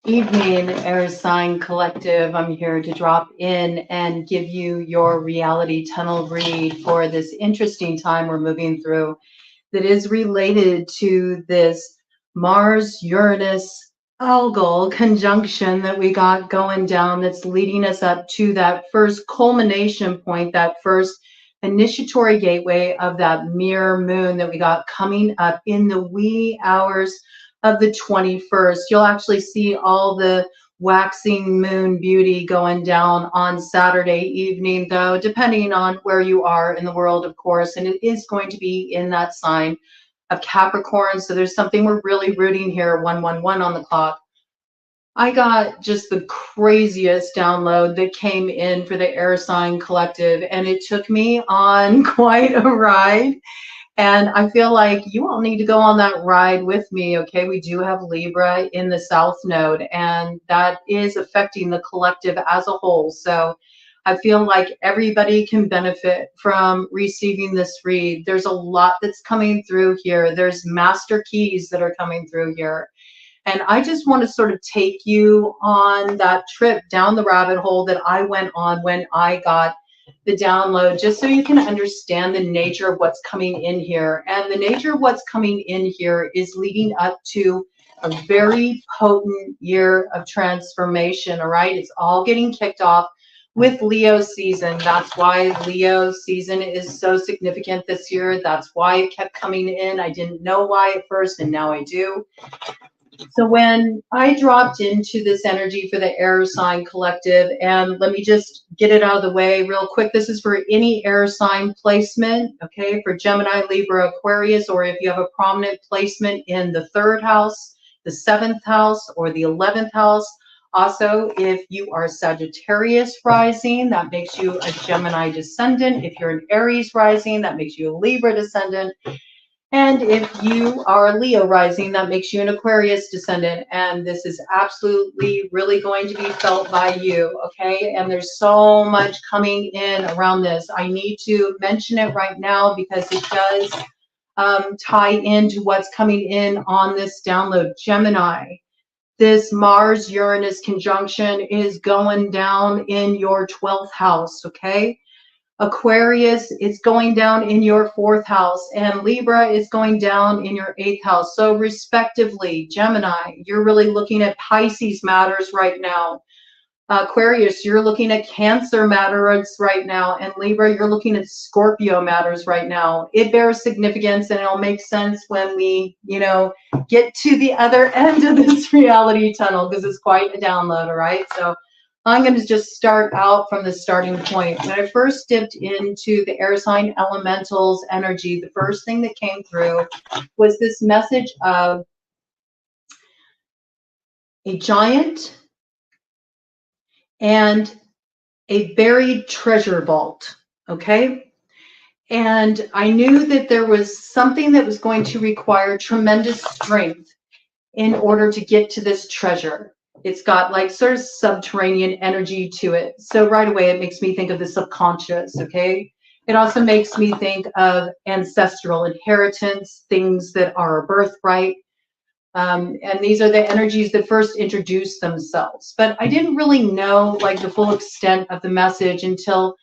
Evening, Air Sign Collective. I'm here to drop in and give you your reality tunnel read for this interesting time we're moving through that is related to this Mars-Uranus algal conjunction that we got going down that's leading us up to that first culmination point, that first initiatory gateway of that mirror moon that we got coming up in the wee hours of the 21st. You'll actually see all the waxing moon beauty going down on Saturday evening, though, depending on where you are in the world, of course, and it is going to be in that sign of Capricorn. So there's something we're really rooting here, 111 on the clock. I got just the craziest download that came in for the Air Sign Collective, and it took me on quite a ride. And I feel like you all need to go on that ride with me, okay? We do have Libra in the South Node, and that is affecting the collective as a whole. So I feel like everybody can benefit from receiving this read. There's a lot that's coming through here. There's master keys that are coming through here. And I just want to sort of take you on that trip down the rabbit hole that I went on when I got the download, just so you can understand the nature of what's coming in here. And the nature of what's coming in here is leading up to a very potent year of transformation, all right? It's all getting kicked off with Leo season. That's why Leo season is so significant this year. That's why it kept coming in. I didn't know why at first, and now I do. So when I dropped into this energy for the air sign collective, and let me just get it out of the way real quick. This is for any air sign placement, okay, for Gemini, Libra, Aquarius, or if you have a prominent placement in the 3rd house, the 7th house, or the 11th house. Also, if you are Sagittarius rising, that makes you a Gemini descendant. If you're an Aries rising, that makes you a Libra descendant. And if you are Leo rising, that makes you an Aquarius descendant. And this is absolutely really going to be felt by you, okay? And there's so much coming in around this. I need to mention it right now because it does tie into what's coming in on this download. Gemini, this Mars-Uranus conjunction is going down in your 12th house, okay? Aquarius, it's going down in your 4th house, and Libra is going down in your 8th house. So respectively, Gemini, you're really looking at Pisces matters right now. Aquarius, you're looking at Cancer matters right now, and Libra, you're looking at Scorpio matters right now. It bears significance, and it'll make sense when we, get to the other end of this reality tunnel, because it's quite a download, all right? So I'm going to just start out from the starting point. When I first dipped into the air sign elementals energy, the first thing that came through was this message of a giant and a buried treasure vault, okay? And I knew that there was something that was going to require tremendous strength in order to get to this treasure. It's got like sort of subterranean energy to it. So right away, it makes me think of the subconscious, okay? It also makes me think of ancestral inheritance, things that are a birthright. And these are the energies that first introduce themselves. But I didn't really know like the full extent of the message until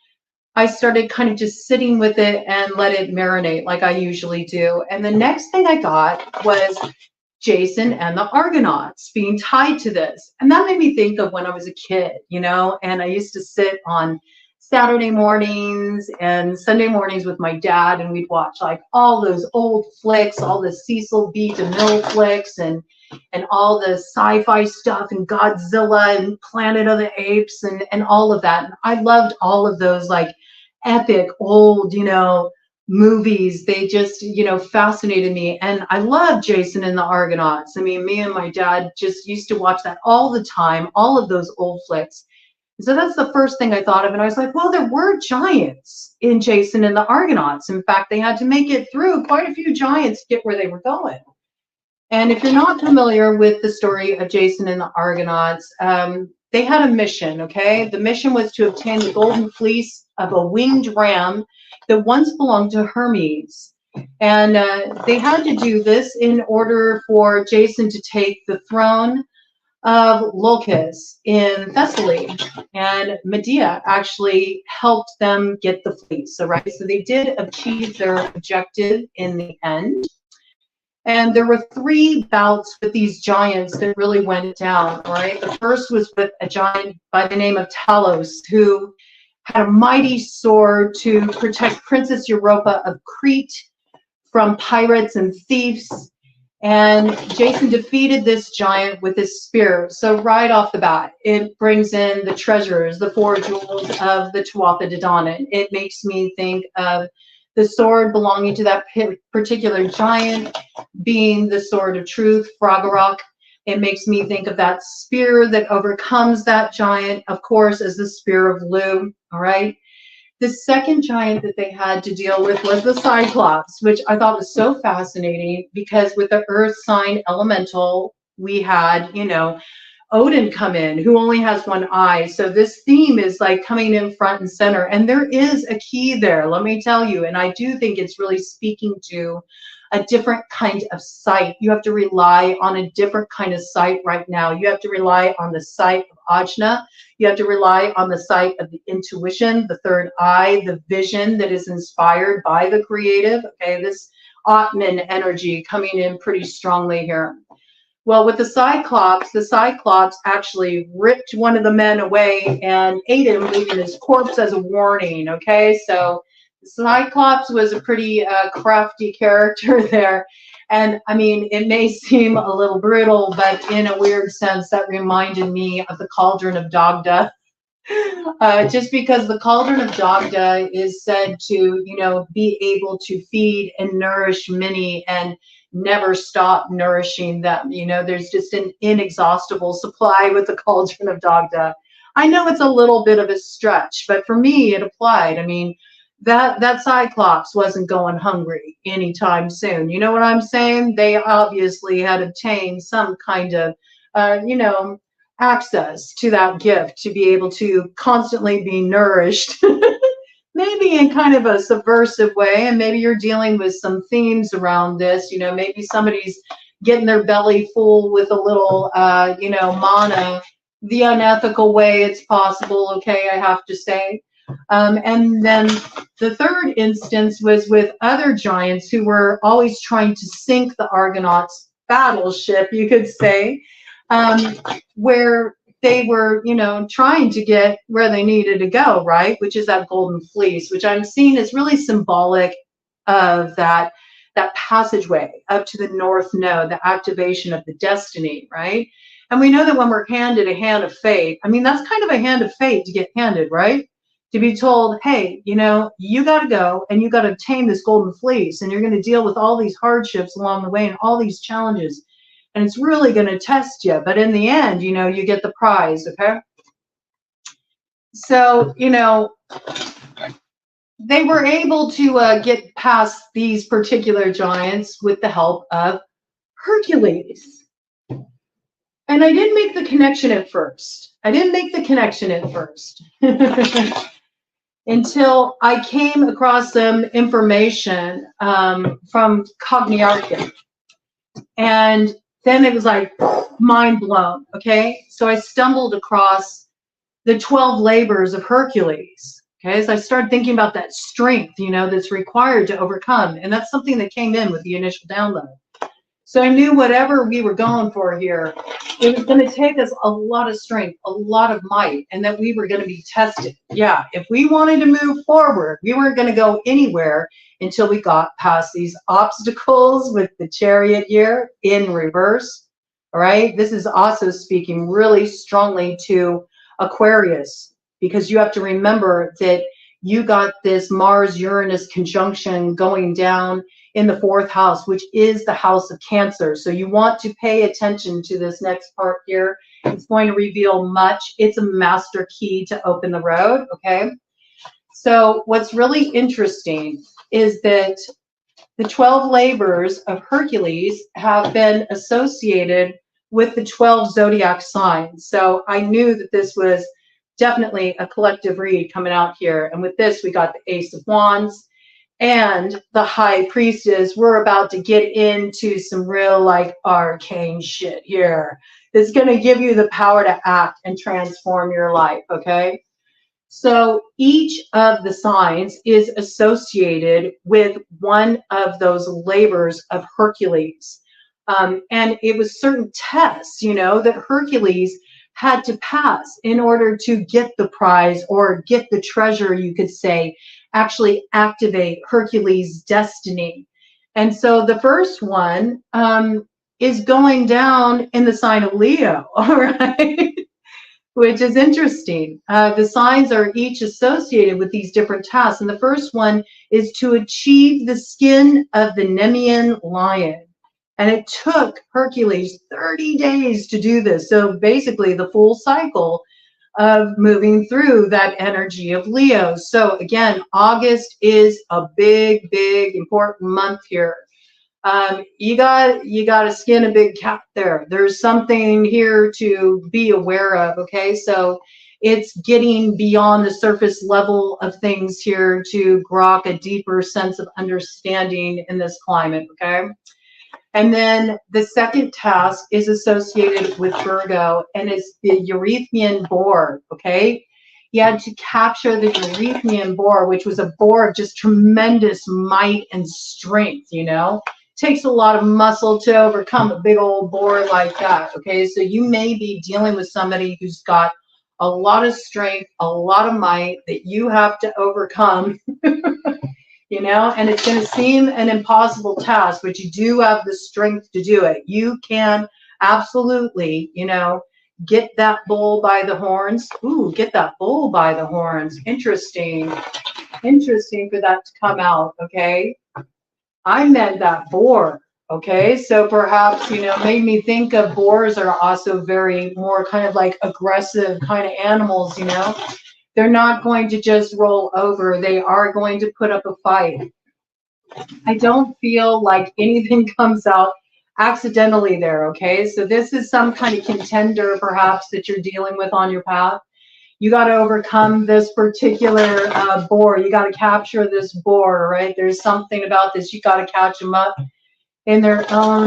I started kind of just sitting with it and let it marinate like I usually do. And the next thing I got was Jason and the Argonauts being tied to this. And that made me think of when I was a kid, and I used to sit on Saturday mornings and Sunday mornings with my dad, and we'd watch like all those old flicks, all the Cecil B. DeMille flicks, and all the sci-fi stuff, and Godzilla and Planet of the Apes, and all of that. And I loved all of those like epic old, movies. They just, fascinated me. And I love Jason and the Argonauts. I mean, me and my dad just used to watch that all the time, all of those old flicks. So that's the first thing I thought of. And I was like, well, there were giants in Jason and the Argonauts. In fact, they had to make it through quite a few giants to get where they were going. And if you're not familiar with the story of Jason and the Argonauts, they had a mission, okay? The mission was to obtain the golden fleece of a winged ram that once belonged to Hermes. And they had to do this in order for Jason to take the throne of Locus in Thessaly, and Medea actually helped them get the fleece. So, right, so they did achieve their objective in the end. And there were 3 bouts with these giants that really went down, right? The first was with a giant by the name of Taurus, who had a mighty sword to protect Princess Europa of Crete from pirates and thieves. And Jason defeated this giant with his spear. So right off the bat, it brings in the treasures, the 4 jewels of the Tuatha De Danann. It makes me think of the sword belonging to that particular giant being the sword of truth, Froggerok. It makes me think of that spear that overcomes that giant, of course, as the spear of Lu, all right? The second giant that they had to deal with was the Cyclops, which I thought was so fascinating because with the earth sign elemental, we had, you know, Odin come in, who only has 1 eye. So this theme is like coming in front and center. And there is a key there, let me tell you. And I do think it's really speaking to a different kind of sight. You have to rely on a different kind of sight right now. You have to rely on the sight of Ajna. You have to rely on the sight of the intuition, the 3rd eye, the vision that is inspired by the creative. Okay, this Atman energy coming in pretty strongly here. Well, with the Cyclops actually ripped one of the men away and ate him, leaving his corpse as a warning, okay? So the Cyclops was a pretty crafty character there. And, I mean, it may seem a little brutal, but in a weird sense, that reminded me of the Cauldron of Dagda. Just because the Cauldron of Dagda is said to, you know, be able to feed and nourish many and never stop nourishing them. You know, there's just an inexhaustible supply with the Cauldron of Dagda. I know it's a little bit of a stretch, but for me, it applied. I mean, that Cyclops wasn't going hungry anytime soon. You know what I'm saying? They obviously had obtained some kind of, you know, access to that gift to be able to constantly be nourished. Maybe in kind of a subversive way, and maybe you're dealing with some themes around this. You know, maybe somebody's getting their belly full with a little, you know, mana, the unethical way it's possible, okay, I have to say. And then the 3rd instance was with other giants who were always trying to sink the Argonauts' battleship, you could say, where they were, you know, trying to get where they needed to go, right? Which is that golden fleece, which I'm seeing is really symbolic of that passageway up to the North Node, the activation of the destiny, right? And we know that when we're handed a hand of fate, I mean, that's kind of a hand of fate to get handed, right? To be told, hey, you know, you got to go and you got to obtain this golden fleece, and you're going to deal with all these hardships along the way and all these challenges. And it's really going to test you. But in the end, you know, you get the prize, okay? So, you know, they were able to get past these particular giants with the help of Hercules. And I didn't make the connection at first. Until I came across some information from CONJUNCT. And then it was like mind blown, okay? So I stumbled across the 12 labors of Hercules, okay? So I started thinking about that strength, you know, that's required to overcome. And that's something that came in with the initial download. So I knew whatever we were going for here, it was going to take us a lot of strength, a lot of might, and that we were going to be tested. Yeah, if we wanted to move forward, we weren't going to go anywhere until we got past these obstacles with the chariot year in reverse. All right, this is also speaking really strongly to Aquarius, because you have to remember that you got this Mars-Uranus conjunction going down in the 4th house, which is the house of Cancer. So you want to pay attention to this next part here. It's going to reveal much. It's a master key to open the road, okay? So what's really interesting is that the 12 labors of Hercules have been associated with the 12 zodiac signs. So I knew that this was definitely a collective read coming out here. And with this, we got the Ace of Wands and the High Priestess. We're about to get into some real like arcane shit here. that's going to give you the power to act and transform your life, okay? So each of the signs is associated with one of those labors of Hercules. And it was certain tests, you know, that Hercules had to pass in order to get the prize or get the treasure, you could say, actually activate Hercules' destiny. And so the first one is going down in the sign of Leo, all right? Which is interesting. The signs are each associated with these different tasks. And the first one is to achieve the skin of the Nemean lion. And it took Hercules 30 days to do this. So basically the full cycle of moving through that energy of Leo. So again, August is a big, big, important month here. You got to skin a big cat there. There's something here to be aware of, okay? So it's getting beyond the surface level of things here to grok a deeper sense of understanding in this climate, okay? And then the second task is associated with Virgo, and it's the Eurythmian boar, okay? You had to capture the Eurythmian boar, which was a boar of just tremendous might and strength, you know? Takes a lot of muscle to overcome a big old boar like that, okay? So you may be dealing with somebody who's got a lot of strength, a lot of might that you have to overcome, you know? And it's going to seem an impossible task, but you do have the strength to do it. You can absolutely, you know, get that bull by the horns. Ooh, get that bull by the horns. Interesting. Interesting for that to come out, okay? I meant that boar, okay? So perhaps, you know, made me think of boars are also very more kind of like aggressive kind of animals, you know? They're not going to just roll over. They are going to put up a fight. I don't feel like anything comes out accidentally there, okay? So this is some kind of contender perhaps that you're dealing with on your path. You got to overcome this particular boar. You got to capture this boar, right? There's something about this. You got to catch them up in their own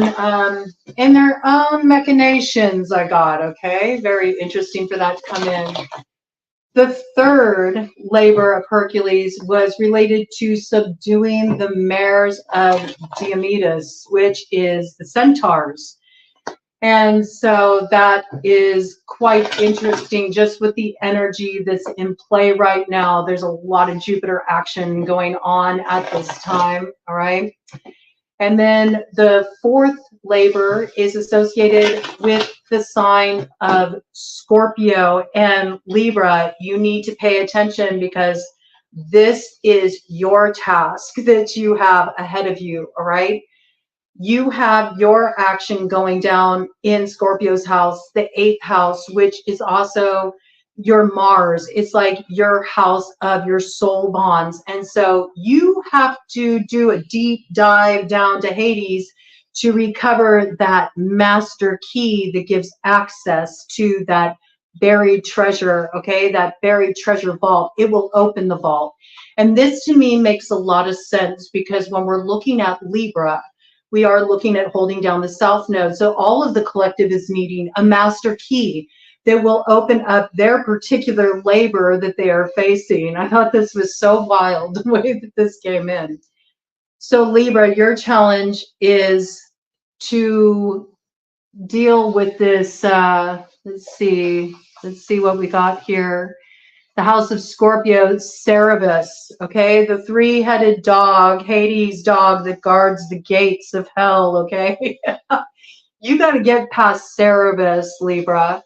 machinations. I got, okay? Very interesting for that to come in. The third labor of Hercules was related to subduing the mares of Diomedes, which is the centaurs. And so that is quite interesting just with the energy that's in play right now. There's a lot of Jupiter action going on at this time, all right? And then the fourth labor is associated with the sign of Scorpio and Libra. You need to pay attention because this is your task that you have ahead of you, all right? You have your action going down in Scorpio's house, the 8th house, which is also your Mars. It's like your house of your soul bonds. And so you have to do a deep dive down to Hades to recover that master key that gives access to that buried treasure, okay? That buried treasure vault. It will open the vault. And this to me makes a lot of sense because when we're looking at Libra, we are looking at holding down the South Node. So all of the collective is needing a master key that will open up their particular labor that they are facing. I thought this was so wild, the way that this came in. So Libra, your challenge is to deal with this, let's see what we got here. The house of Scorpio, Cerberus, okay? The three-headed dog, Hades dog that guards the gates of hell, okay? You got to get past Cerberus, Libra,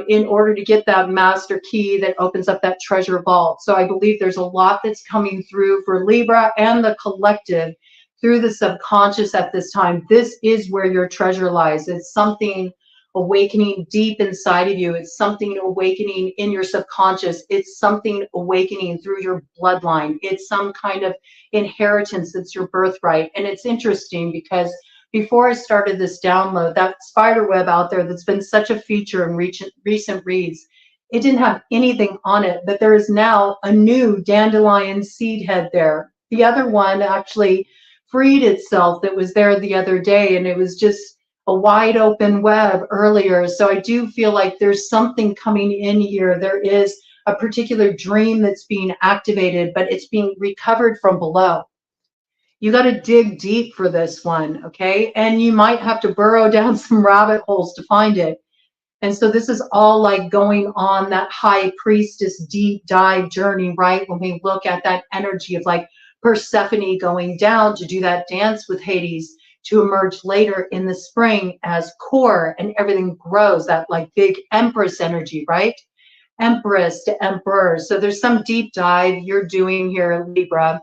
in order to get that master key that opens up that treasure vault. So I believe there's a lot that's coming through for Libra and the collective through the subconscious at this time. This is where your treasure lies. It's something awakening deep inside of you. It's something awakening in your subconscious. It's something awakening through your bloodline. It's some kind of inheritance that's your birthright. And it's interesting because before I started this download, that spider web out there that's been such a feature in recent reads, it didn't have anything on it, but there is now a new dandelion seed head there. The other one actually freed itself that was there the other day, and it was just a wide open web earlier. So I do feel like there's something coming in here. There is a particular dream that's being activated, but it's being recovered from below. You got to dig deep for this one, okay? And you might have to burrow down some rabbit holes to find it. And so this is all like going on that high priestess deep dive journey, right? When we look at that energy of like Persephone going down to do that dance with Hades, to emerge later in the spring as core, and everything grows, that like big empress energy, right? Empress to emperor. So there's some deep dive you're doing here, Libra,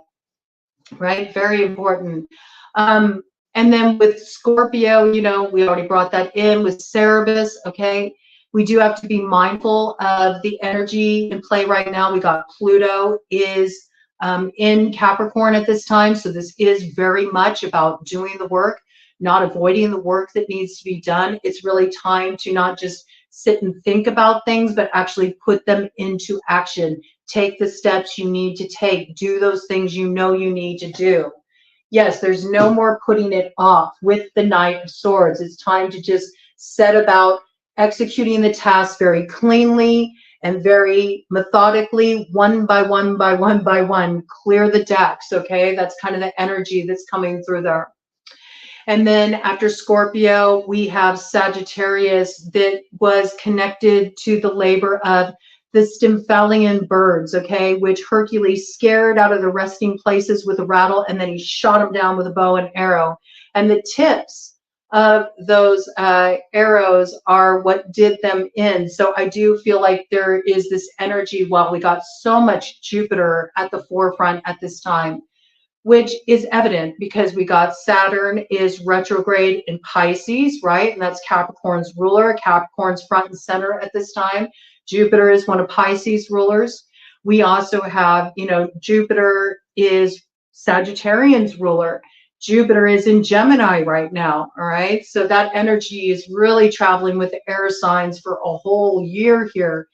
right? Very important. And then with Scorpio, you know, we already brought that in with Cerberus, okay? We do have to be mindful of the energy in play right now. We got Pluto is in Capricorn at this time. So this is very much about doing the work, not avoiding the work that needs to be done. It's really time to not just sit and think about things, but actually put them into action. Take the steps you need to take. Do those things you know you need to do. Yes, there's no more putting it off with the Knight of Swords. It's time to just set about executing the task very cleanly and very methodically, one by one by one by one. Clear the decks, okay? That's kind of the energy that's coming through there. And then after Scorpio, we have Sagittarius that was connected to the labor of the Stymphalian birds, okay, which Hercules scared out of the resting places with a rattle, and then he shot them down with a bow and arrow. And the tips of those arrows are what did them in. So I do feel like there is this energy, well, we got so much Jupiter at the forefront at this time, which is evident because we got Saturn is retrograde in Pisces, right? And that's Capricorn's ruler. Capricorn's front and center at this time. Jupiter is one of Pisces' rulers. We also have, you know, Jupiter is Sagittarian's ruler. Jupiter is in Gemini right now, all right? So that energy is really traveling with the air signs for a whole year here.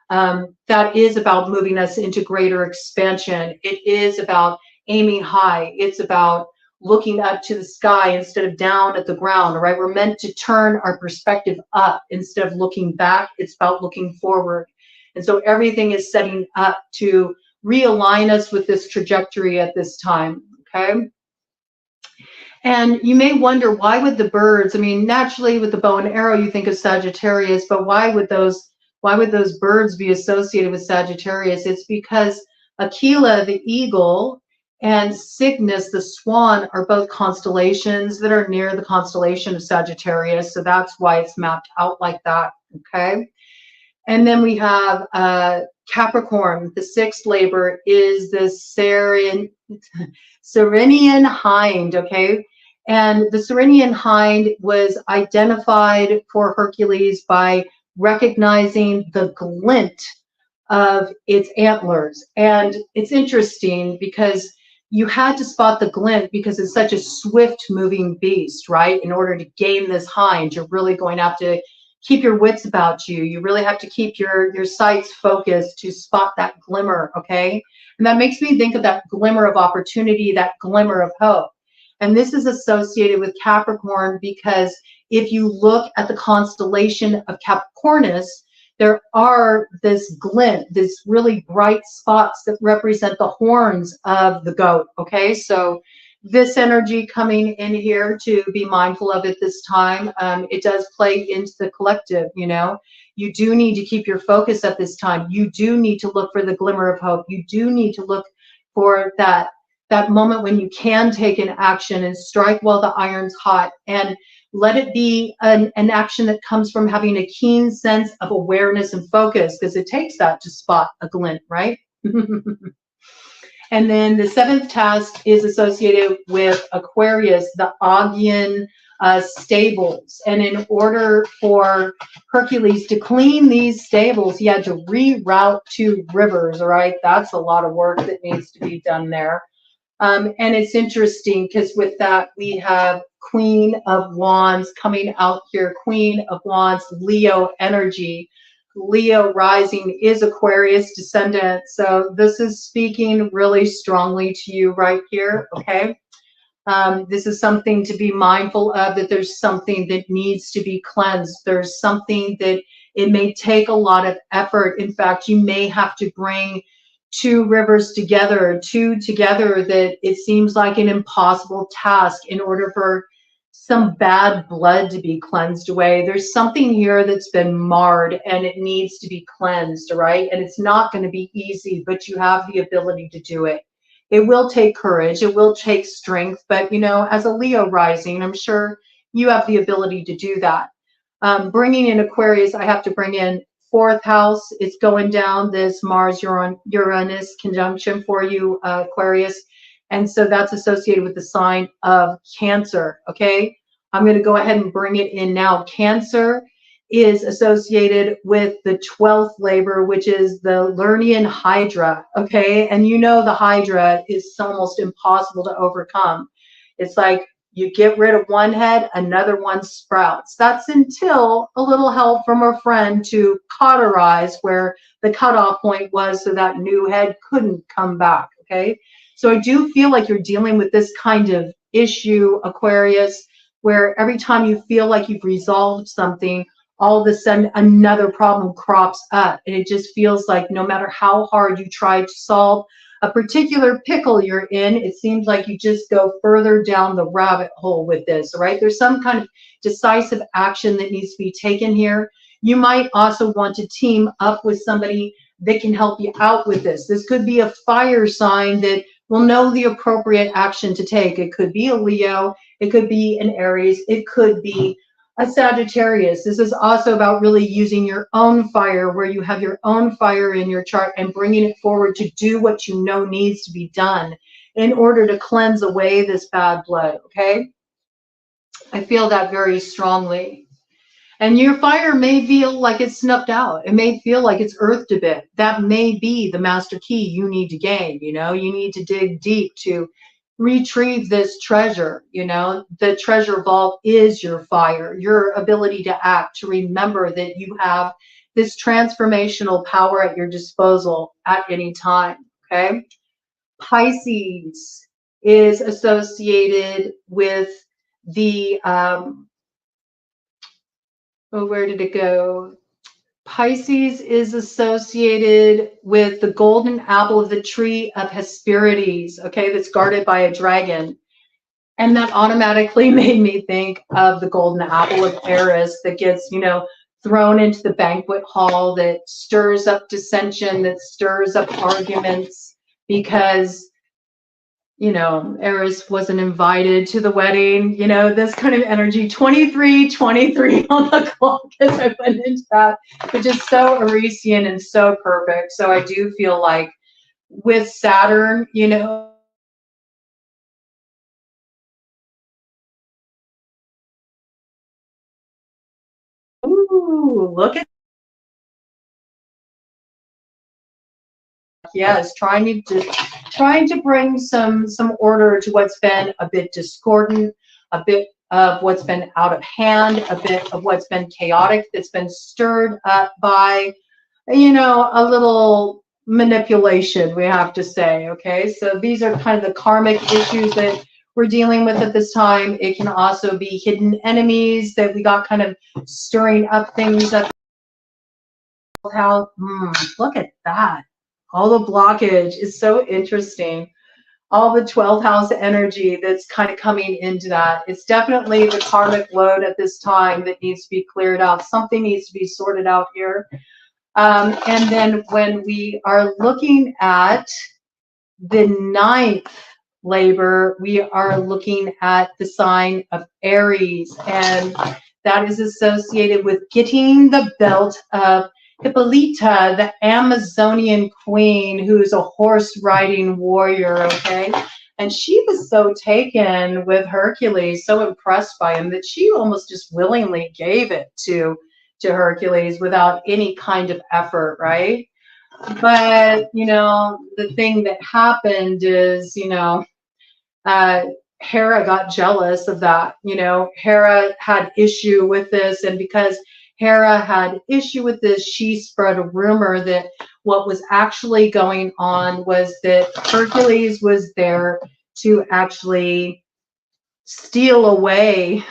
That is about moving us into greater expansion. It is about aiming high. It's about looking up to the sky instead of down at the ground, right? We're meant to turn our perspective up instead of looking back. It's about looking forward. And so everything is setting up to realign us with this trajectory at this time, okay? And you may wonder, why would the birds, I mean, naturally with the bow and arrow, you think of Sagittarius, but why would those birds be associated with Sagittarius? It's because Aquila, the eagle, and Cygnus, the swan, are both constellations that are near the constellation of Sagittarius. So that's why it's mapped out like that, okay? And then we have Capricorn. The sixth labor is the Cyrenian hind, okay? And the Cyrenian hind was identified for Hercules by recognizing the glint of its antlers. And it's interesting because you had to spot the glint because it's such a swift moving beast, right? In order to gain this hind, you're really going to have to keep your wits about you. You really have to keep your sights focused to spot that glimmer, okay? And that makes me think of that glimmer of opportunity, that glimmer of hope. And this is associated with Capricorn because if you look at the constellation of Capricornus, there are this glint, this really bright spots that represent the horns of the goat, okay? So this energy coming in here, to be mindful of it this time. It does play into the collective, you know. You do need to keep your focus at this time. You do need to look for the glimmer of hope. You do need to look for that moment when you can take an action and strike while the iron's hot, and let it be an action that comes from having a keen sense of awareness and focus, because it takes that to spot a glint, right? And then the seventh task is associated with Aquarius, the Augean stables. And in order for Hercules to clean these stables, he had to reroute 2 rivers, all right? That's a lot of work that needs to be done there. And it's interesting because with that, we have Queen of Wands coming out here, Queen of Wands, Leo energy. Leo rising is Aquarius descendant. So this is speaking really strongly to you right here, okay? This is something to be mindful of, that there's something that needs to be cleansed. There's something that it may take a lot of effort. In fact, you may have to bring two rivers together, that it seems like an impossible task in order for some bad blood to be cleansed away. There's something here that's been marred and it needs to be cleansed, right? And it's not going to be easy, but you have the ability to do it. It will take courage, it will take strength, but you know, as a Leo rising, I'm sure you have the ability to do that. Bringing in Aquarius, I have to bring in fourth house. It's going down this Mars-Uranus conjunction for you, Aquarius. And so that's associated with the sign of Cancer, okay? I'm going to go ahead and bring it in now. Cancer is associated with the 12th labor, which is the Lernian Hydra, okay? And you know the Hydra is almost impossible to overcome. It's like you get rid of one head, another one sprouts. That's until a little help from a friend to cauterize where the cutoff point was so that new head couldn't come back, okay? So I do feel like you're dealing with this kind of issue, Aquarius, where every time you feel like you've resolved something, all of a sudden another problem crops up. And it just feels like no matter how hard you try to solve a particular pickle you're in, it seems like you just go further down the rabbit hole with this, right? There's some kind of decisive action that needs to be taken here. You might also want to team up with somebody that can help you out with this. This could be a fire sign that will know the appropriate action to take. It could be a Leo, it could be an Aries, it could be a Sagittarius. This is also about really using your own fire, where you have your own fire in your chart and bringing it forward to do what you know needs to be done in order to cleanse away this bad blood, okay? I feel that very strongly. And your fire may feel like it's snuffed out. It may feel like it's earthed a bit. That may be the master key you need to gain. You know, you need to dig deep to retrieve this treasure. You know, the treasure vault is your fire, your ability to act, to remember that you have this transformational power at your disposal at any time. Okay. Pisces is associated with the, where did it go? Pisces is associated with the golden apple of the tree of Hesperides, okay, that's guarded by a dragon. And that automatically made me think of the golden apple of Eris that gets, you know, thrown into the banquet hall, that stirs up dissension, that stirs up arguments because, you know, Eris wasn't invited to the wedding, you know, this kind of energy. 23 on the clock as I went into that, which is so Arisian and so perfect. So I do feel like with Saturn, you know, ooh, look at, yes, trying to bring some order to what's been a bit discordant, a bit of what's been out of hand, a bit of what's been chaotic, that's been stirred up by, you know, a little manipulation, we have to say. Okay, so these are kind of the karmic issues that we're dealing with at this time. It can also be hidden enemies that we got kind of stirring up things at the house. Look at that. All the blockage is so interesting. All the 12th house energy that's kind of coming into that. It's definitely the karmic load at this time that needs to be cleared out. Something needs to be sorted out here. And then when we are looking at the 9th labor, we are looking at the sign of Aries. And that is associated with getting the belt of Hippolyta, the Amazonian queen, who's a horse riding warrior, okay? And she was so taken with Hercules, so impressed by him, that she almost just willingly gave it to Hercules without any kind of effort, right? But, you know, the thing that happened is, you know, Hera got jealous of that. You know, Hera had issue with this, and because Hera had issue with this, she spread a rumor that what was actually going on was that Hercules was there to actually steal away,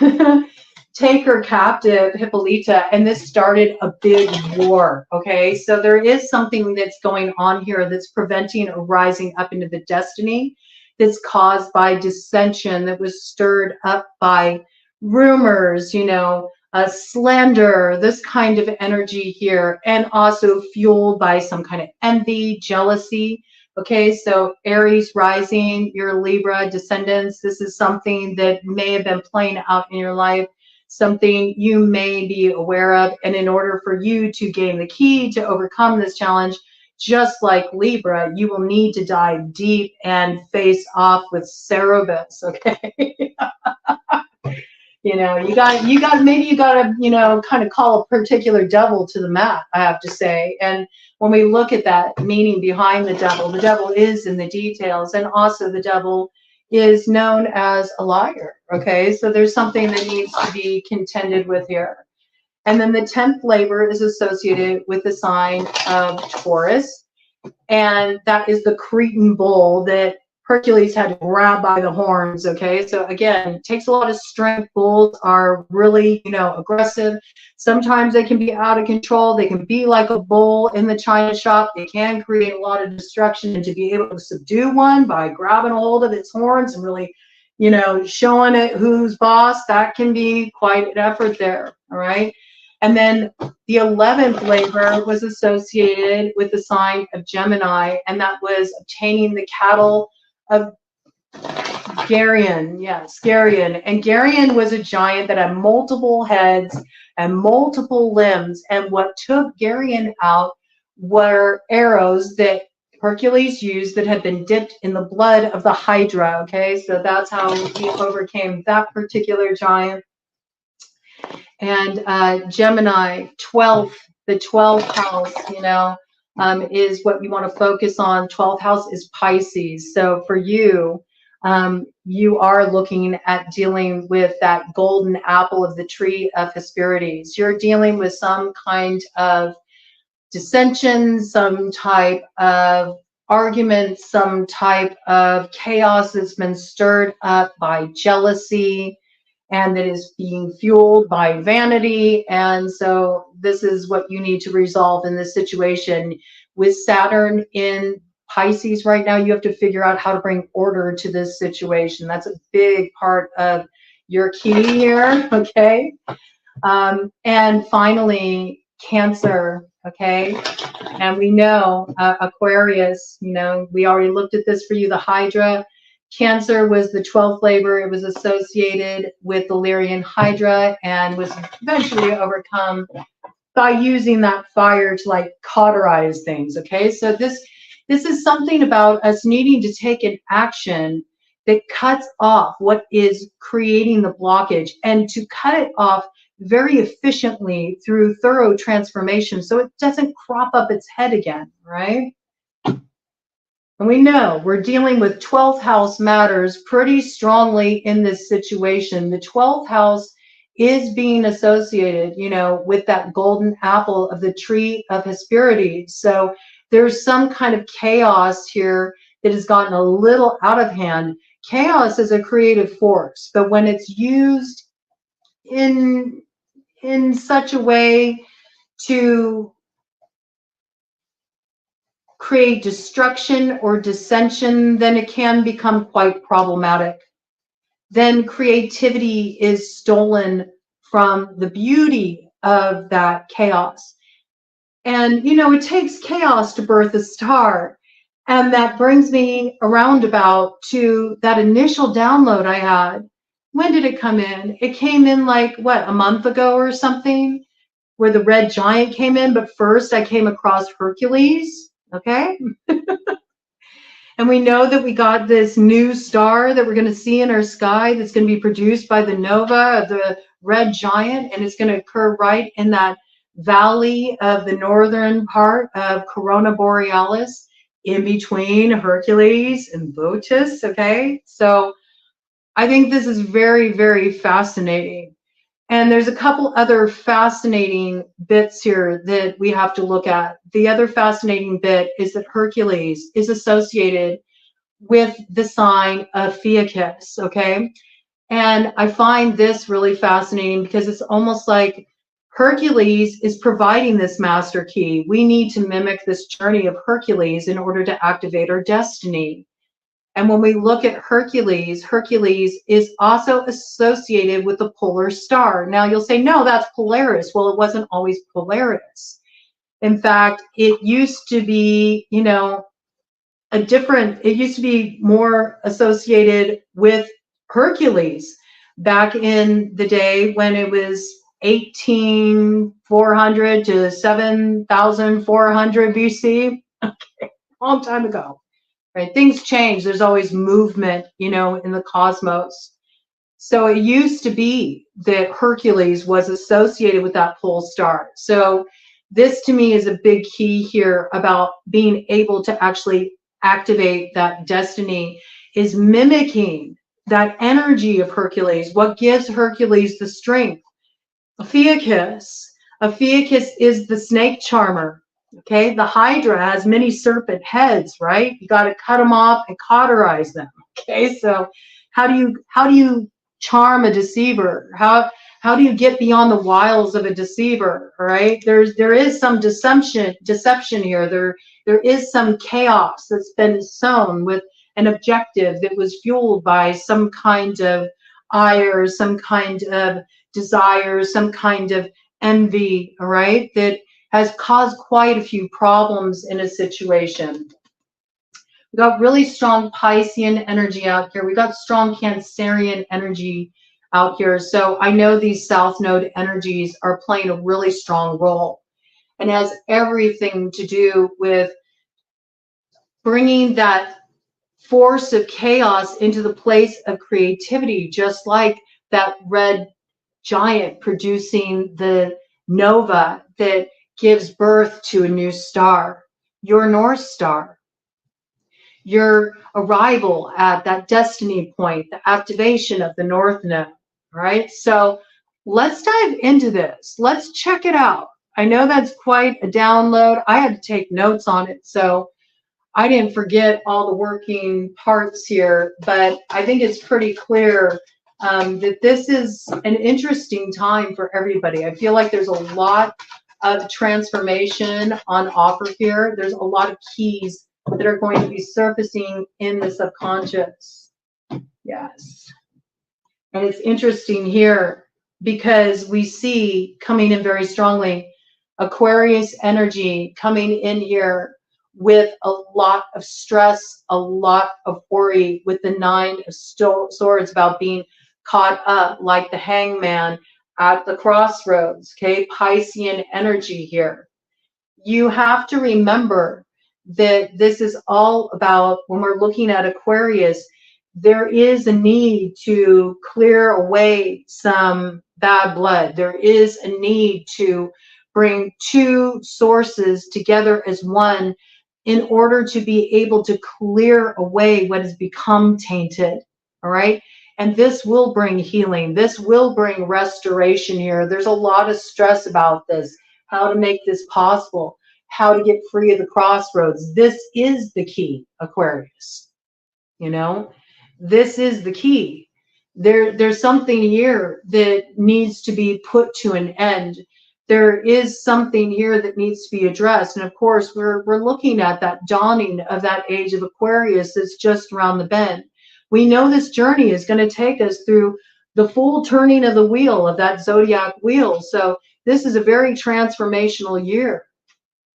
take her captive, Hippolyta, and this started a big war, okay? So there is something that's going on here that's preventing a rising up into the destiny that's caused by dissension, that was stirred up by rumors, you know, slander, this kind of energy here, and also fueled by some kind of envy, jealousy. Okay, so Aries rising, your Libra descendants, this is something that may have been playing out in your life, something you may be aware of. And in order for you to gain the key to overcome this challenge, just like Libra, you will need to dive deep and face off with Cerberus, okay? You know, maybe you got to, you know, kind of call a particular devil to the mat, I have to say. And when we look at that meaning behind the devil is in the details. And also the devil is known as a liar, okay? So there's something that needs to be contended with here. And then the 10th labor is associated with the sign of Taurus. And that is the Cretan bull that Hercules had to grab by the horns, okay? So again, it takes a lot of strength. Bulls are really, you know, aggressive. Sometimes they can be out of control. They can be like a bull in the china shop. They can create a lot of destruction, and to be able to subdue one by grabbing a hold of its horns and really, you know, showing it who's boss, that can be quite an effort there, all right? And then the 11th labor was associated with the sign of Gemini, and that was obtaining the cattle of Geryon. Yes, Geryon. And Geryon was a giant that had multiple heads and multiple limbs. And what took Geryon out were arrows that Hercules used that had been dipped in the blood of the Hydra. Okay, so that's how he overcame that particular giant. And Gemini, 12th, the 12th house, you know, is what you want to focus on. 12th house is Pisces. So for you, you are looking at dealing with that golden apple of the tree of Hesperides. You're dealing with some kind of dissension, some type of argument, some type of chaos that's been stirred up by jealousy, and that is being fueled by vanity. And so this is what you need to resolve in this situation. With Saturn in Pisces right now, you have to figure out how to bring order to this situation. That's a big part of your key here, okay? And finally, Cancer, okay? And we know Aquarius, you know, we already looked at this for you, the Hydra. Cancer was the 12th labor. It was associated with the Lyrian Hydra and was eventually overcome by using that fire to like cauterize things. Okay, so this is something about us needing to take an action that cuts off what is creating the blockage, and to cut it off very efficiently through thorough transformation so it doesn't crop up its head again, right? And we know we're dealing with 12th house matters pretty strongly in this situation. The 12th house is being associated, you know, with that golden apple of the tree of Hesperides. So there's some kind of chaos here that has gotten a little out of hand. Chaos is a creative force, but when it's used in such a way to create destruction or dissension, then it can become quite problematic. Then creativity is stolen from the beauty of that chaos. And, you know, it takes chaos to birth a star. And that brings me around about to that initial download I had. When did it come in? It came in like, what, a month ago or something, where the red giant came in. But first I came across Hercules. Okay. And we know that we got this new star that we're going to see in our sky that's going to be produced by the nova of the red giant, and it's going to occur right in that valley of the northern part of Corona Borealis, in between Hercules and Lotus. Okay, so I think this is very, very fascinating. And there's a couple other fascinating bits here that we have to look at. The other fascinating bit is that Hercules is associated with the sign of Fiacus, okay? And I find this really fascinating because it's almost like Hercules is providing this master key. We need to mimic this journey of Hercules in order to activate our destiny. And when we look at Hercules, Hercules is also associated with the polar star. Now you'll say, no, that's Polaris. Well, it wasn't always Polaris. In fact, it used to be, you know, it used to be more associated with Hercules back in the day when it was 18,400 to 7,400 BC, long time ago. Right? Things change. There's always movement, you know, in the cosmos. So it used to be that Hercules was associated with that pole star. So this to me is a big key here about being able to actually activate that destiny, is mimicking that energy of Hercules. What gives Hercules the strength? Ophiuchus. Ophiuchus is the snake charmer. Okay, the Hydra has many serpent heads, right? You got to cut them off and cauterize them. Okay, so how do you charm a deceiver? How do you get beyond the wiles of a deceiver? Right? There is some deception here. There is some chaos that's been sown with an objective that was fueled by some kind of ire, some kind of desire, some kind of envy. All right, that has caused quite a few problems in a situation. We got really strong Piscean energy out here. We got strong Cancerian energy out here. So I know these South Node energies are playing a really strong role, and has everything to do with bringing that force of chaos into the place of creativity, just like that red giant producing the nova that gives birth to a new star, your North Star, your arrival at that destiny point, the activation of the North Node, right? So let's dive into this. Let's check it out. I know that's quite a download. I had to take notes on it, so I didn't forget all the working parts here, but I think it's pretty clear that this is an interesting time for everybody. I feel like there's a lot of transformation on offer here. There's a lot of keys that are going to be surfacing in the subconscious. Yes. And it's interesting here because we see coming in very strongly Aquarius energy coming in here with a lot of stress, a lot of worry, with the Nine of Swords about being caught up like the hangman at the crossroads. Okay, Piscean energy here. You have to remember that this is all about, when we're looking at Aquarius, there is a need to clear away some bad blood. There is a need to bring two sources together as one in order to be able to clear away what has become tainted. All right. And this will bring healing. This will bring restoration here. There's a lot of stress about this, how to make this possible, how to get free of the crossroads. This is the key, Aquarius. You know, this is the key. There's something here that needs to be put to an end. There is something here that needs to be addressed. And of course, we're looking at that dawning of that age of Aquarius that's just around the bend. We know this journey is going to take us through the full turning of the wheel, of that zodiac wheel. So this is a very transformational year.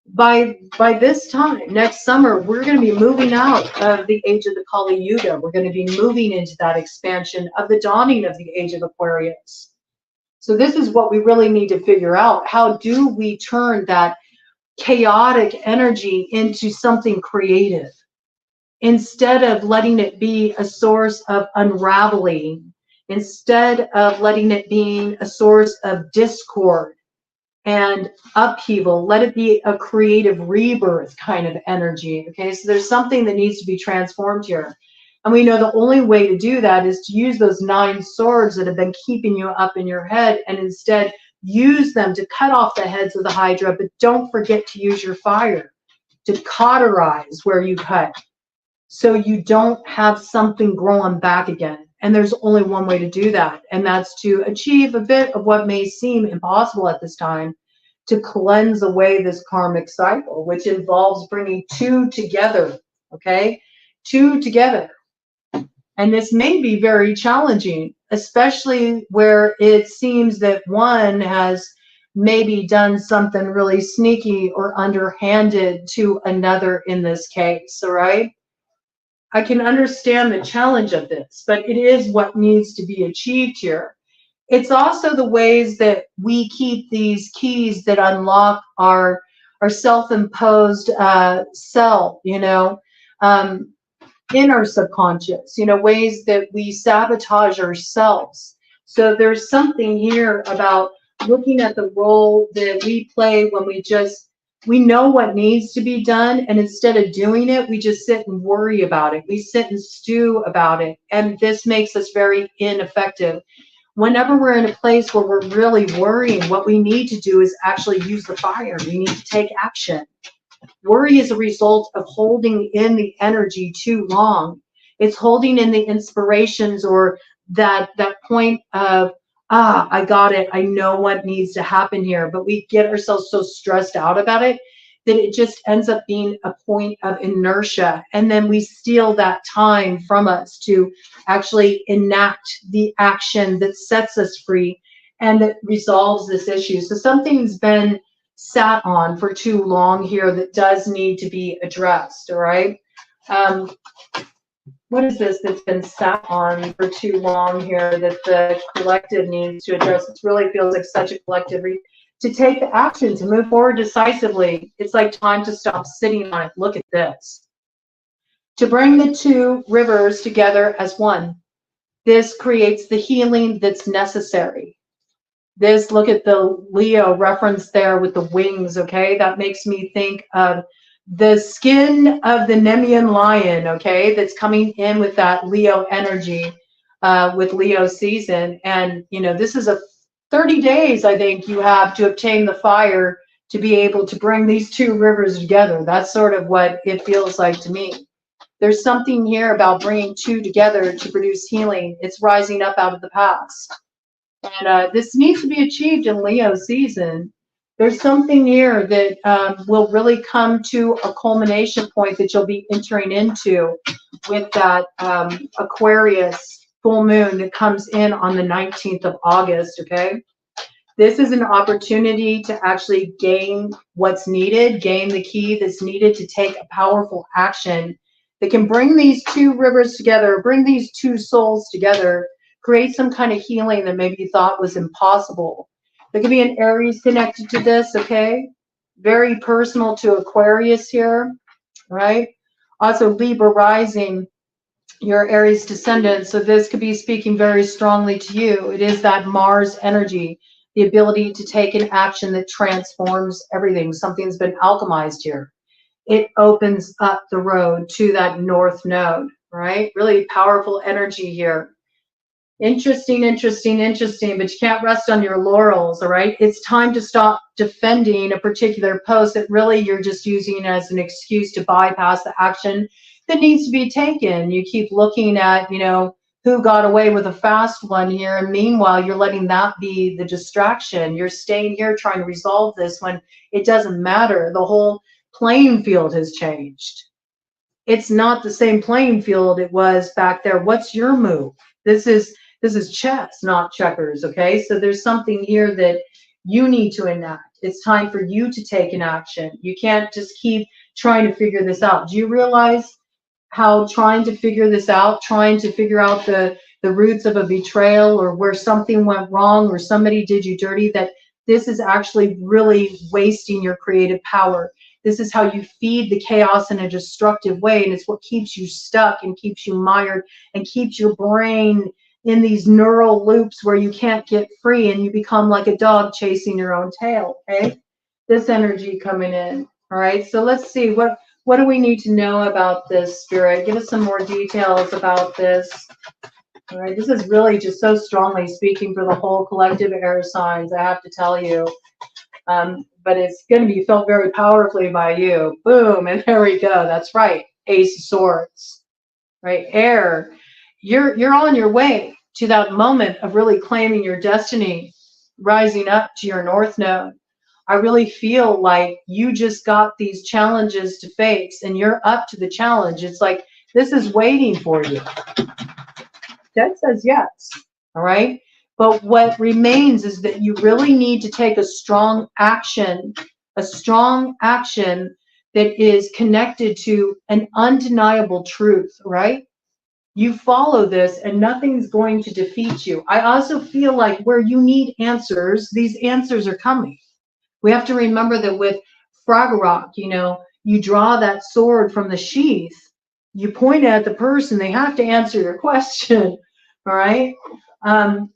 By this time, next summer, we're going to be moving out of the age of the Kali Yuga. We're going to be moving into that expansion of the dawning of the age of Aquarius. So this is what we really need to figure out. How do we turn that chaotic energy into something creative, instead of letting it be a source of unraveling, instead of letting it be a source of discord and upheaval? Let it be a creative rebirth kind of energy. Okay, so there's something that needs to be transformed here. And we know the only way to do that is to use those 9 swords that have been keeping you up in your head, and instead use them to cut off the heads of the Hydra. But don't forget to use your fire to cauterize where you cut, so you don't have something growing back again And there's only one way to do that, and that's to achieve a bit of what may seem impossible at this time, to cleanse away this karmic cycle, which involves bringing two together, okay? Two together. And this may be very challenging, especially where it seems that one has maybe done something really sneaky or underhanded to another in this case, all right? I can understand the challenge of this, but it is what needs to be achieved here. It's also the ways that we keep these keys that unlock our self-imposed self, you know, in our subconscious, you know, ways that we sabotage ourselves. So there's something here about looking at the role that we play when we know what needs to be done, and instead of doing it, we just sit and worry about it. We sit and stew about it, and this makes us very ineffective. Whenever we're in a place where we're really worrying, what we need to do is actually use the fire. We need to take action. Worry is a result of holding in the energy too long. It's holding in the inspirations or that point of, I got it. I know what needs to happen here. But we get ourselves so stressed out about it that it just ends up being a point of inertia. And then we steal that time from us to actually enact the action that sets us free and that resolves this issue. So something's been sat on for too long here that does need to be addressed, all right? What is this that's been sat on for too long here that the collective needs to address? It really feels like such a collective to take the action, to move forward decisively. It's like time to stop sitting on it. Look at this. To bring the two rivers together as one. This creates the healing that's necessary. This, look at the Leo reference there with the wings, okay? That makes me think of the skin of the Nemean lion, okay? That's coming in with that Leo energy, with Leo season. And, you know, this is a 30 days, I think, you have to obtain the fire to be able to bring these two rivers together. That's sort of what it feels like to me. There's something here about bringing two together to produce healing. It's rising up out of the past. And this needs to be achieved in Leo season. There's something here that will really come to a culmination point that you'll be entering into with that Aquarius full moon that comes in on the 19th of August, okay? This is an opportunity to actually gain what's needed, gain the key that's needed to take a powerful action that can bring these two rivers together, bring these two souls together, create some kind of healing that maybe you thought was impossible. There could be an Aries connected to this, okay? Very personal to Aquarius here, right? Also Libra rising, your Aries descendant. So this could be speaking very strongly to you. It is that Mars energy, the ability to take an action that transforms everything. Something's been alchemized here. It opens up the road to that north node, right? Really powerful energy here. Interesting, interesting, interesting, but you can't rest on your laurels, all right? It's time to stop defending a particular post that really you're just using as an excuse to bypass the action that needs to be taken. You keep looking at, you know, who got away with a fast one here, and meanwhile, you're letting that be the distraction. You're staying here trying to resolve this when it doesn't matter. The whole playing field has changed. It's not the same playing field it was back there. What's your move? This is chess, not checkers, okay? So there's something here that you need to enact. It's time for you to take an action. You can't just keep trying to figure this out. Do you realize how trying to figure this out, trying to figure out the roots of a betrayal or where something went wrong or somebody did you dirty, that this is actually really wasting your creative power. This is how you feed the chaos in a destructive way, and it's what keeps you stuck and keeps you mired and keeps your brain in these neural loops where you can't get free and you become like a dog chasing your own tail, okay? This energy coming in, all right? So let's see, what do we need to know about this, Spirit? Give us some more details about this. All right, this is really just so strongly speaking for the whole collective air signs, I have to tell you. But it's going to be felt very powerfully by you. Boom, and there we go. That's right, Ace of Swords, right? Air. you're on your way to that moment of really claiming your destiny, rising up to your North Node. I really feel like you just got these challenges to face and you're up to the challenge. It's like this is waiting for you. That says yes. All right. But what remains is that you really need to take a strong action that is connected to an undeniable truth, right? You follow this and nothing's going to defeat you. I also feel like where you need answers, these answers are coming. We have to remember that with Fraggle, you draw that sword from the sheath, you point at the person, they have to answer your question. All right.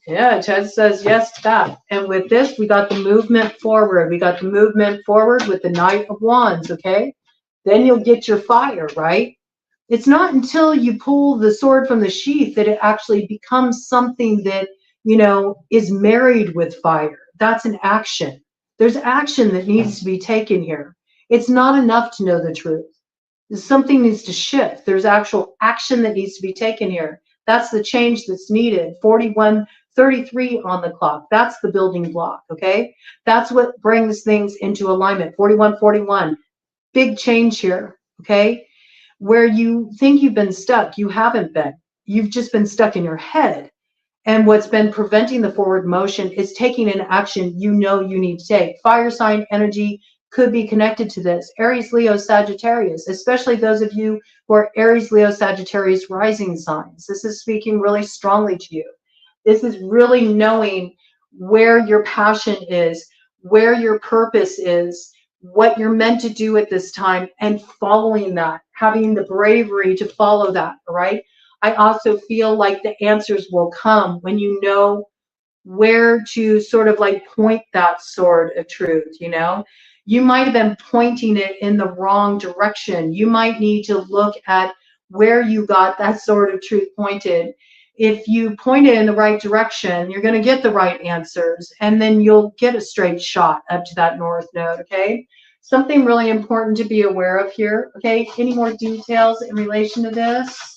Yeah, Ted says yes to that. And with this, we got the movement forward. We got the movement forward with the Knight of Wands, okay? Then you'll get your fire, right? It's not until you pull the sword from the sheath that it actually becomes something that, is married with fire. That's an action. There's action that needs to be taken here. It's not enough to know the truth. Something needs to shift. There's actual action that needs to be taken here. That's the change that's needed. 4133 on the clock. That's the building block, okay? That's what brings things into alignment. 4141. Big change here, okay? Where you think you've been stuck, you haven't been. You've just been stuck in your head. And what's been preventing the forward motion is taking an action you need to take. Fire sign energy could be connected to this. Aries, Leo, Sagittarius, especially those of you who are Aries, Leo, Sagittarius rising signs. This is speaking really strongly to you. This is really knowing where your passion is, where your purpose is, what you're meant to do at this time, and following that, having the bravery to follow that, all right? I also feel like the answers will come when you know where to sort of like point that sword of truth, You might have been pointing it in the wrong direction. You might need to look at where you got that sword of truth pointed. If you point it in the right direction, you're going to get the right answers, and then you'll get a straight shot up to that North Node, okay? Something really important to be aware of here, okay? Any more details in relation to this?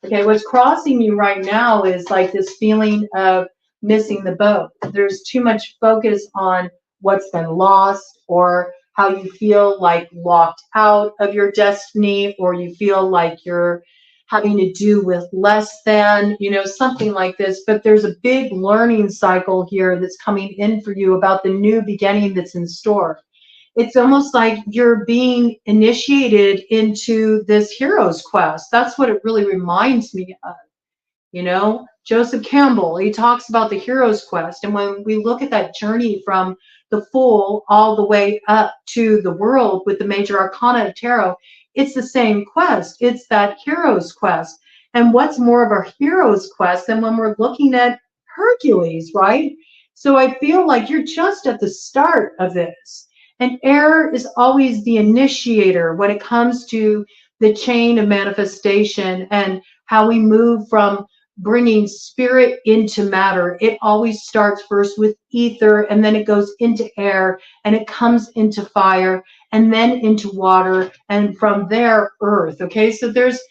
Okay, what's crossing you right now is like this feeling of missing the boat. There's too much focus on what's been lost, or how you feel like locked out of your destiny, or you feel like you're having to do with less than, something like this. But there's a big learning cycle here that's coming in for you about the new beginning that's in store. It's almost like you're being initiated into this hero's quest. That's what it really reminds me of. Joseph Campbell, he talks about the hero's quest. And when we look at that journey from the Fool all the way up to the World with the major arcana of tarot, it's the same quest. It's that hero's quest. And what's more of a hero's quest than when we're looking at Hercules, right? So I feel like you're just at the start of this. And air is always the initiator when it comes to the chain of manifestation and how we move from bringing spirit into matter. It always starts first with ether, and then it goes into air, and it comes into fire, and then into water, and from there, earth. Okay, so there's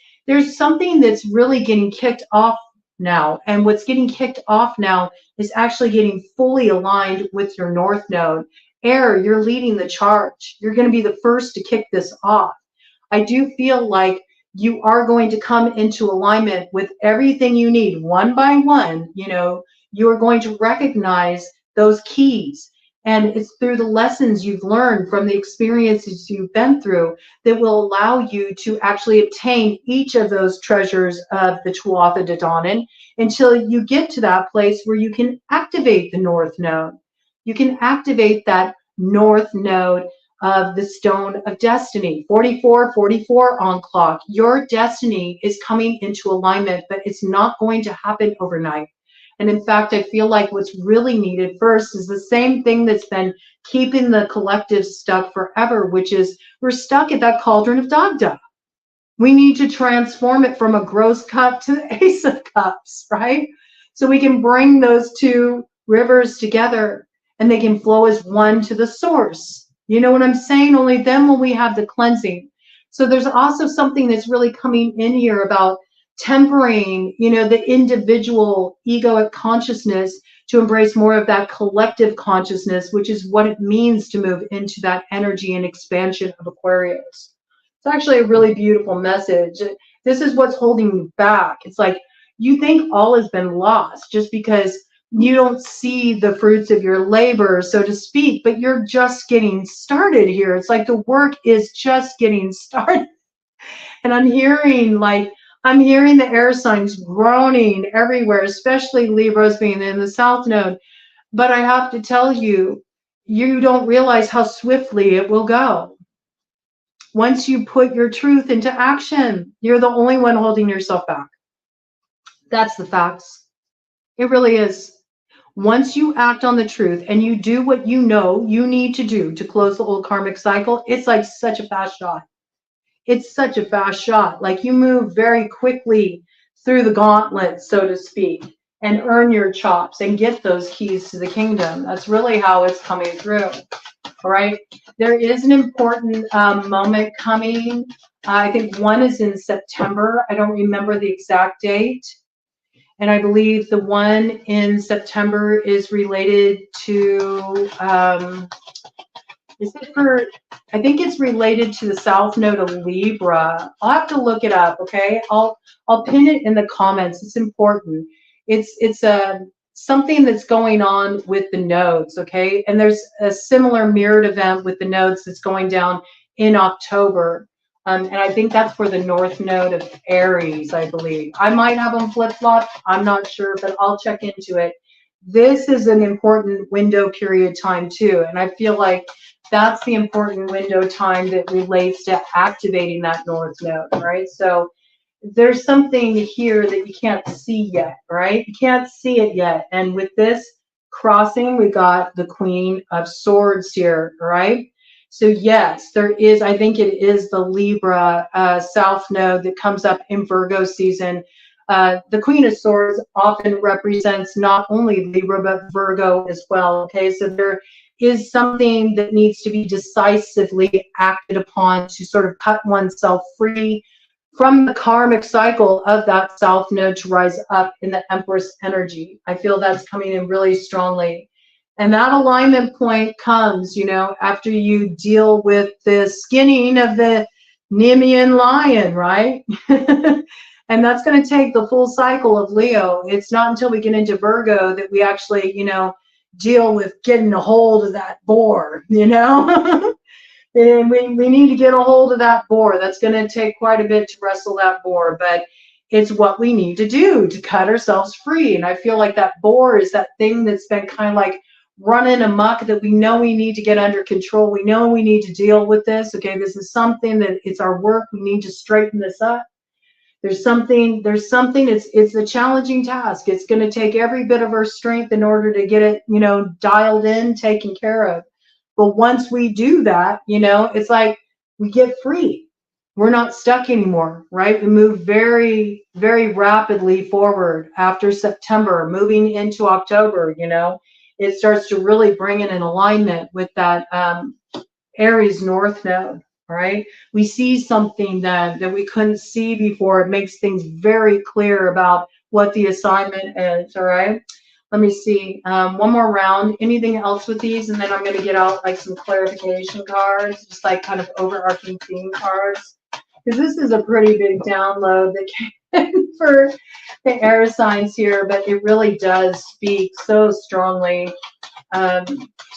something that's really getting kicked off now, and what's getting kicked off now is actually getting fully aligned with your North Node. Air, you're leading the charge. You're going to be the first to kick this off. I do feel like you are going to come into alignment with everything you need one by one. You are going to recognize those keys. And it's through the lessons you've learned from the experiences you've been through that will allow you to actually obtain each of those treasures of the Tuatha De Danann until you get to that place where you can activate the North Node. You can activate that North Node of the Stone of Destiny. 4444 on clock. Your destiny is coming into alignment, but it's not going to happen overnight. And in fact, I feel like what's really needed first is the same thing that's been keeping the collective stuck forever, which is we're stuck at that cauldron of Dagda. We need to transform it from a gross cup to the Ace of Cups, right? So we can bring those two rivers together and they can flow as one to the source. You know what I'm saying? Only then will we have the cleansing. So there's also something that's really coming in here about tempering, you know, the individual egoic consciousness to embrace more of that collective consciousness, which is what it means to move into that energy and expansion of Aquarius. It's actually a really beautiful message. This is what's holding you back. It's like you think all has been lost just because you don't see the fruits of your labor, so to speak, but you're just getting started here. It's like the work is just getting started. And I'm hearing the air signs groaning everywhere, especially Libras being in the South Node. But I have to tell you, you don't realize how swiftly it will go. Once you put your truth into action, you're the only one holding yourself back. That's the facts. It really is. Once you act on the truth and you do what you know you need to do to close the old karmic cycle, it's like such a fast shot. It's such a fast shot. Like you move very quickly through the gauntlet, so to speak, and earn your chops and get those keys to the kingdom. That's really how it's coming through. All right. There is an important moment coming. I think one is in September. I don't remember the exact date. And I believe the one in September is related to, I think it's related to the South Node of Libra. I'll have to look it up, okay? I'll pin it in the comments. It's important. It's something that's going on with the nodes, okay? And there's a similar mirrored event with the nodes that's going down in October. And I think that's for the North Node of Aries, I believe. I might have them flip-flop. I'm not sure, but I'll check into it. This is an important window period time too. And I feel like that's the important window time that relates to activating that North Node, right? So there's something here that you can't see yet, right? You can't see it yet. And with this crossing, we got the Queen of Swords here, right? So yes, there is, I think it is the Libra South Node that comes up in Virgo season. The Queen of Swords often represents not only Libra, but Virgo as well, okay? So there is something that needs to be decisively acted upon to sort of cut oneself free from the karmic cycle of that South Node to rise up in the Empress energy. I feel that's coming in really strongly. And that alignment point comes, you know, after you deal with the skinning of the Nemean lion, right? And that's going to take the full cycle of Leo. It's not until we get into Virgo that we actually, you know, deal with getting a hold of that boar, you know? And we need to get a hold of that boar. That's going to take quite a bit to wrestle that boar, but it's what we need to do to cut ourselves free. And I feel like that boar is that thing that's been kind of like running amok that we know we need to get under control. We know we need to deal with this. Okay, this is something that it's our work. We need to straighten this up. There's something, it's a challenging task. It's going to take every bit of our strength in order to get it, you know, dialed in, taken care of. But once we do that, you know, it's like we get free. We're not stuck anymore, right? We move very, very rapidly forward after September, moving into October, you know. It starts to really bring in an alignment with that Aries North Node, right? We see something that we couldn't see before. It makes things very clear about what the assignment is, all right? Let me see, one more round. Anything else with these? And then I'm going to get out like some clarification cards, just like kind of overarching theme cards. Because this is a pretty big download that came for the air signs here, but it really does speak so strongly to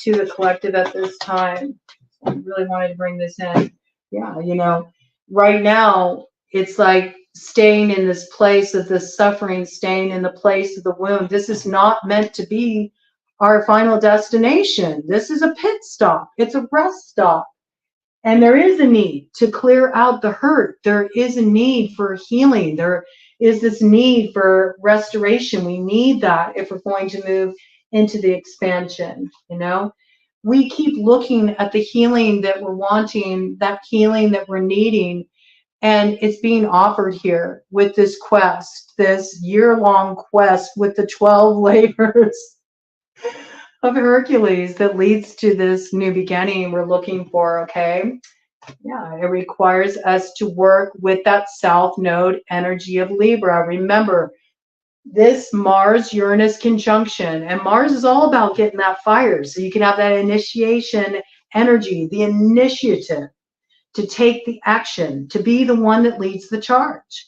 the collective at this time. I really wanted to bring this in. Yeah, you know, right now it's like staying in this place of the suffering, staying in the place of the wound. This is not meant to be our final destination. This is a pit stop. It's a rest stop. And there is a need to clear out the hurt. There is a need for healing. There is this need for restoration. We need that if we're going to move into the expansion, you know. We keep looking at the healing that we're wanting, that healing that we're needing, and it's being offered here with this quest, this year-long quest with the 12 labors of Hercules that leads to this new beginning we're looking for, okay? Yeah, it requires us to work with that South Node energy of Libra. Remember, this Mars-Uranus conjunction, and Mars is all about getting that fire. So you can have that initiation energy, the initiative to take the action, to be the one that leads the charge.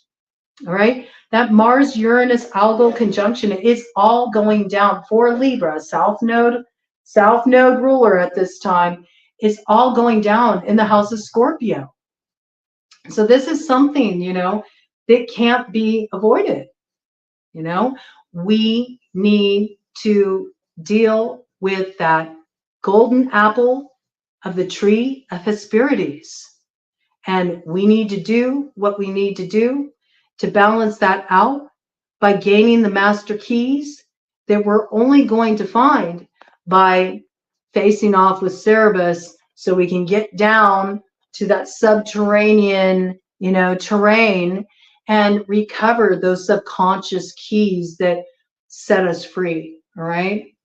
All right. That Mars-Uranus algal conjunction is all going down for Libra, South Node ruler at this time, is all going down in the house of Scorpio. So this is something, that can't be avoided. We need to deal with that golden apple of the tree of Hesperides. And we need to do what we need to do to balance that out by gaining the master keys that we're only going to find by facing off with Cerberus, so we can get down to that subterranean, terrain and recover those subconscious keys that set us free. All right.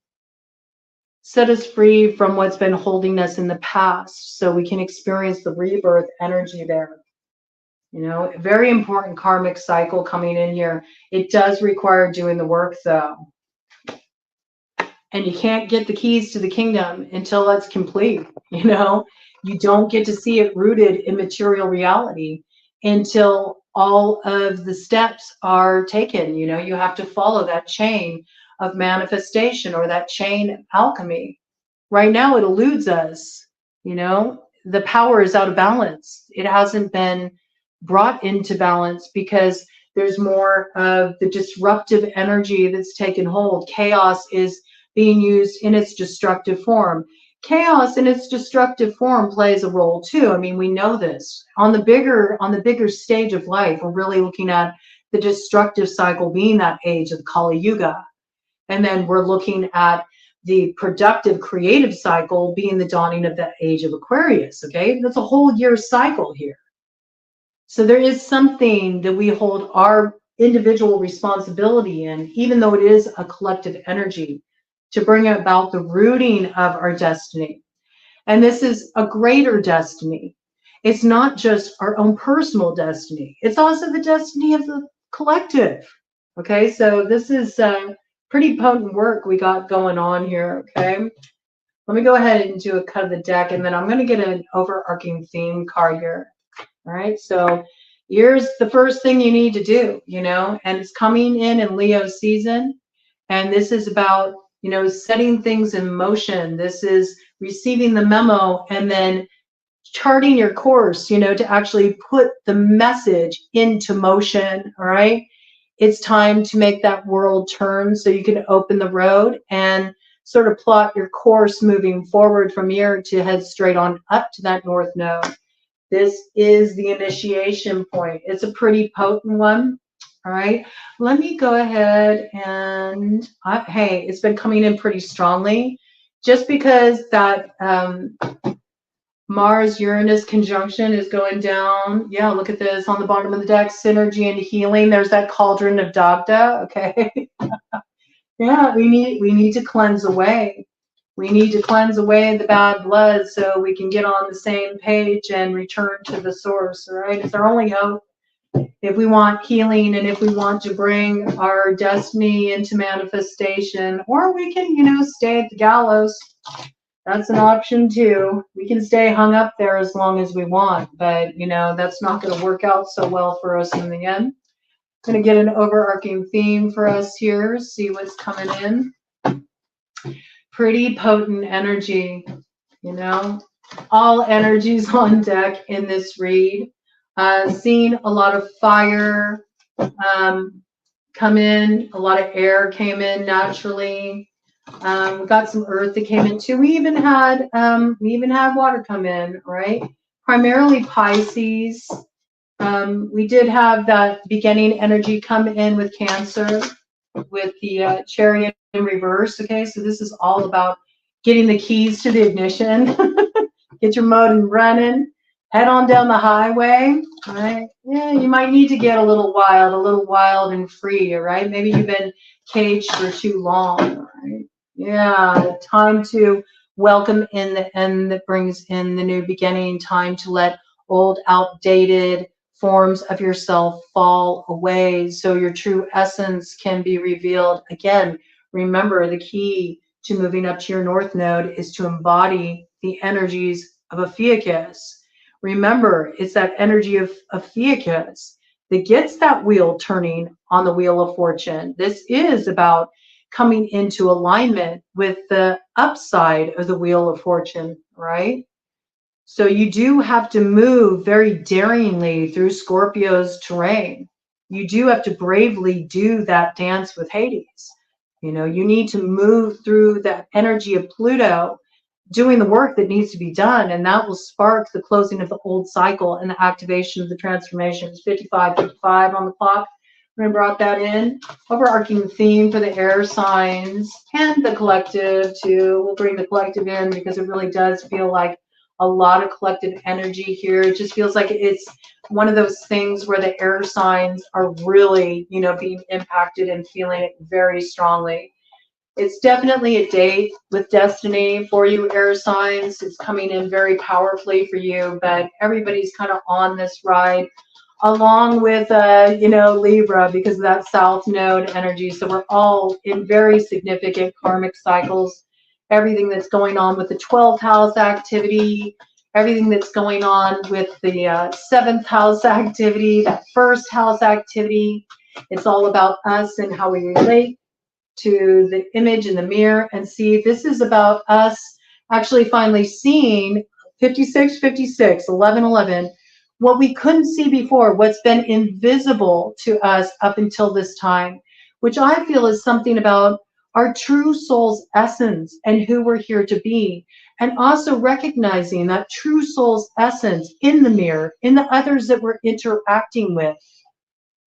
Set us free from what's been holding us in the past so we can experience the rebirth energy there. A very important karmic cycle coming in here. It does require doing the work, though. And you can't get the keys to the kingdom until that's complete. You don't get to see it rooted in material reality until all of the steps are taken. You have to follow that chain of manifestation or that chain of alchemy. Right now, it eludes us. The power is out of balance. It hasn't been brought into balance because there's more of the disruptive energy that's taken hold. Chaos is being used in its destructive form. Chaos in its destructive form plays a role too. I mean, we know this. On the bigger stage of life, we're really looking at the destructive cycle being that age of Kali Yuga. And then we're looking at the productive creative cycle being the dawning of the age of Aquarius. Okay, that's a whole year cycle here. So there is something that we hold our individual responsibility in, even though it is a collective energy, to bring about the rooting of our destiny. And this is a greater destiny. It's not just our own personal destiny. It's also the destiny of the collective. Okay, so this is pretty potent work we got going on here. Okay, let me go ahead and do a cut of the deck, and then I'm going to get an overarching theme card here. All right, so here's the first thing you need to do, and it's coming in Leo season. And this is about, setting things in motion. This is receiving the memo and then charting your course, to actually put the message into motion. All right, it's time to make that world turn so you can open the road and sort of plot your course moving forward from here to head straight on up to that north node. This is the initiation point. It's a pretty potent one. All right. Let me go ahead and, hey, it's been coming in pretty strongly. Just because that Mars-Uranus conjunction is going down. Yeah, look at this on the bottom of the deck, synergy and healing. There's that cauldron of Dagda. Okay. Yeah, we need to cleanse away. We need to cleanse away the bad blood so we can get on the same page and return to the source, all right? It's our only hope. If we want healing and if we want to bring our destiny into manifestation, or we can, stay at the gallows. That's an option too. We can stay hung up there as long as we want, but, that's not going to work out so well for us in the end. I'm going to get an overarching theme for us here, see what's coming in. Pretty potent energy, all energies on deck in this read. Seeing a lot of fire come in, a lot of air came in naturally. We got some earth that came in too. We even had water come in, right? Primarily Pisces. We did have that beginning energy come in with Cancer, with the Chariot in reverse. Okay, so this is all about getting the keys to the ignition. Get your motor running. Head on down the highway. All right. Yeah, you might need to get a little wild and free. All right. Maybe you've been caged for too long. All right. Yeah, time to welcome in the end that brings in the new beginning. Time to let old, outdated forms of yourself fall away so your true essence can be revealed. Again, remember the key to moving up to your north node is to embody the energies of Ophiuchus. Remember, it's that energy of Ophiuchus that gets that wheel turning on the wheel of fortune. This is about coming into alignment with the upside of the wheel of fortune, right? So you do have to move very daringly through Scorpio's terrain. You do have to bravely do that dance with Hades. You know, you need to move through that energy of Pluto, doing the work that needs to be done, and that will spark the closing of the old cycle and the activation of the transformations. 55 on the clock. We're going to brought that in. Overarching theme for the air signs and the collective too. We'll bring the collective in because it really does feel like a lot of collective energy here. It just feels like it's one of those things where the air signs are really, you know, being impacted and feeling it very strongly. It's definitely a date with destiny for you, air signs. It's coming in very powerfully for you, but everybody's kind of on this ride along with, you know, Libra because of that south node energy. So we're all in very significant karmic cycles. Everything that's going on with the 12th house activity, everything that's going on with the 7th house activity, that first house activity. It's all about us and how we relate to the image in the mirror and see this is about us actually finally seeing 56, 56, 11, 11, what we couldn't see before, what's been invisible to us up until this time, which I feel is something about our true soul's essence and who we're here to be. And also recognizing that true soul's essence in the mirror, in the others that we're interacting with.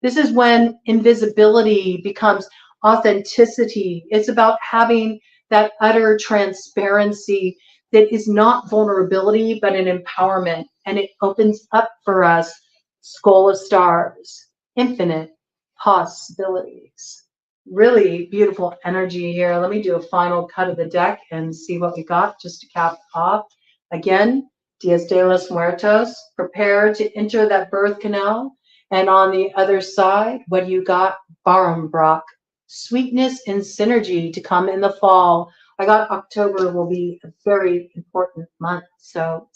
This is when invisibility becomes authenticity. It's about having that utter transparency that is not vulnerability, but an empowerment. And it opens up for us Skull of Stars, infinite possibilities. Really beautiful energy here. Let me do a final cut of the deck and see what we got just to cap off. Again, Dias de los Muertos, prepare to enter that birth canal. And on the other side, what do you got? Barmbrock, sweetness and synergy to come in the fall. I got October will be a very important month. So